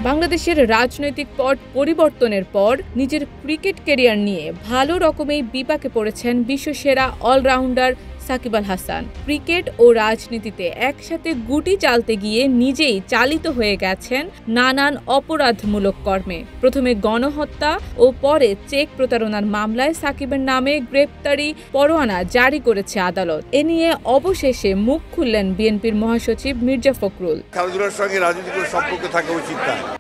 বাংলাদেশের রাজনৈতিক পট পরিবর্তনের পর নিজের ক্রিকেট ক্যারিয়ার নিয়ে ভালো রকমেই বিপাকে পড়েছেন বিশ্বসেরা অলরাউন্ডার সাকিব আল হাসান। ক্রিকেট ও রাজনীতিতে একসাথে গুটি চালতে গিয়ে নিজেই চালিত হয়ে গেছেন নানান অপরাধমূলক কর্মে। প্রথমে গণহত্যা ও পরে চেক প্রতারণার মামলায় সাকিবের নামে গ্রেপ্তারি পরোয়ানা জারি করেছে আদালত। এ নিয়ে অবশেষে মুখ খুললেন বিএনপির মহাসচিব মির্জা ফখরুল।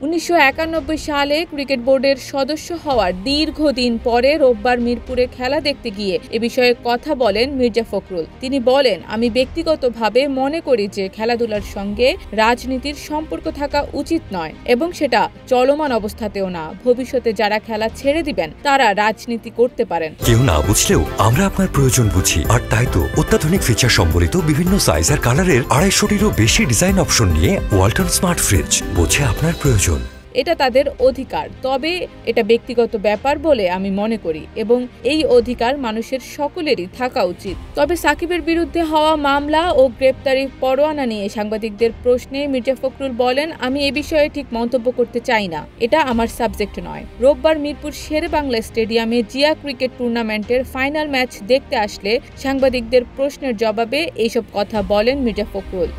1991 সালে ক্রিকেট বোর্ডের সদস্য হওয়ার দীর্ঘদিন পরে রোববার মিরপুরে খেলা দেখতে গিয়ে এ বিষয়ে কথা বলেন মির্জা ফখরুল। তিনি বলেন, আমি ব্যক্তিগতভাবে মনে করি যে খেলাধুলার সঙ্গে রাজনীতির সম্পর্ক থাকা উচিত নয় এবং সেটা চলমান অবস্থাতেও না। ভবিষ্যতে যারা খেলা ছেড়ে দিবেন তারা রাজনীতি করতে পারেন। কেউ না বুঝলেও আমরা আপনার প্রয়োজন বুঝি, আর তাই তো অত্যাধুনিক ফিচার সম্বলিত বিভিন্ন সাইজ আর কালারের 250-টিরও বেশি ডিজাইন অপশন নিয়ে ওয়ালটন স্মার্ট ফ্রিজ বোঝে আপনার প্রয়োজন। এটা তাদের অধিকার, তবে এটা ব্যক্তিগত ব্যাপার বলে আমি মনে করি এবং এই অধিকার মানুষের সকলেরই থাকা উচিত। তবে সাকিবের বিরুদ্ধে হওয়া মামলা ও গ্রেপ্তারি পরোয়ানা নিয়ে সাংবাদিকদের প্রশ্নে মির্জা ফখরুল বলেন, আমি এ বিষয়ে ঠিক মন্তব্য করতে চাই না, এটা আমার সাবজেক্ট নয়। রোববার মিরপুর শেরেবাংলা স্টেডিয়ামে জিয়া ক্রিকেট টুর্নামেন্টের ফাইনাল ম্যাচ দেখতে আসলে সাংবাদিকদের প্রশ্নের জবাবে এইসব কথা বলেন মির্জা ফখরুল।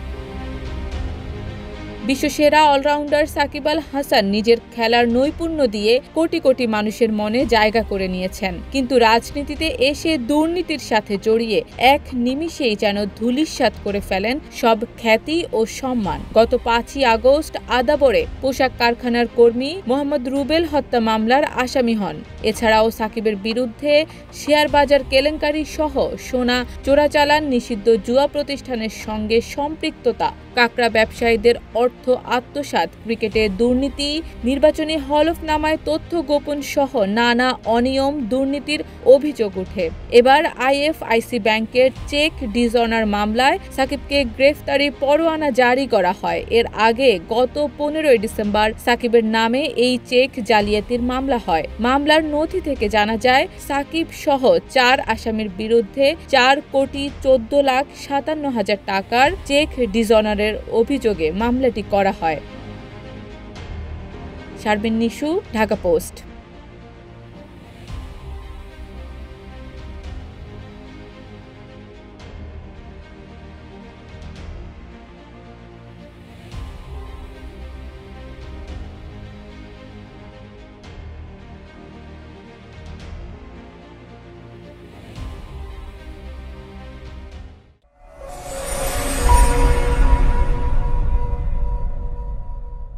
বিশ্বসেরা অলরাউন্ডার সাকিব আল হাসান নিজের খেলার নৈপুণ্য দিয়ে কোটি কোটি মানুষের মনে জায়গা করে নিয়েছেন, কিন্তু রাজনীতিতে এসে দুর্নীতির সাথে জড়িয়ে এক নিমিষেই যেন ধূলিসাৎ করে ফেলেন সব খ্যাতি ও সম্মান। গত 5ই আগস্ট আদাবরে পোশাক কারখানার কর্মী মোহাম্মদ রুবেল হত্যা মামলার আসামি হন। এছাড়াও সাকিবের বিরুদ্ধে শেয়ার বাজার কেলেঙ্কারি সহ সোনা চোরাচালান, নিষিদ্ধ জুয়া প্রতিষ্ঠানের সঙ্গে সম্পৃক্ততা, কাকড়া ব্যবসায়ীদের অর্থ আত্মসাৎ, ক্রিকেটের দুর্নীতি, নির্বাচনী হলফনামায় তথ্য গোপন সহ নানা অনিয়ম দুর্নীতির অভিযোগ ওঠে। এবার আইএফআইসি ব্যাংকের চেক ডিসঅনার মামলায় সাকিবকে গ্রেফতারি পরোয়ানা জারি করা হয়। এর আগে গত 15 ডিসেম্বর সাকিবের নামে এই চেক জালিয়াতির মামলা হয়। মামলার নথি থেকে জানা যায় সাকিব সহ 4 আসামির বিরুদ্ধে 4,14,57,000 টাকার চেক ডিসঅনারের অভিযোগে মামলাটি করা হয়। শারমিন নিশু, ঢাকা পোস্ট।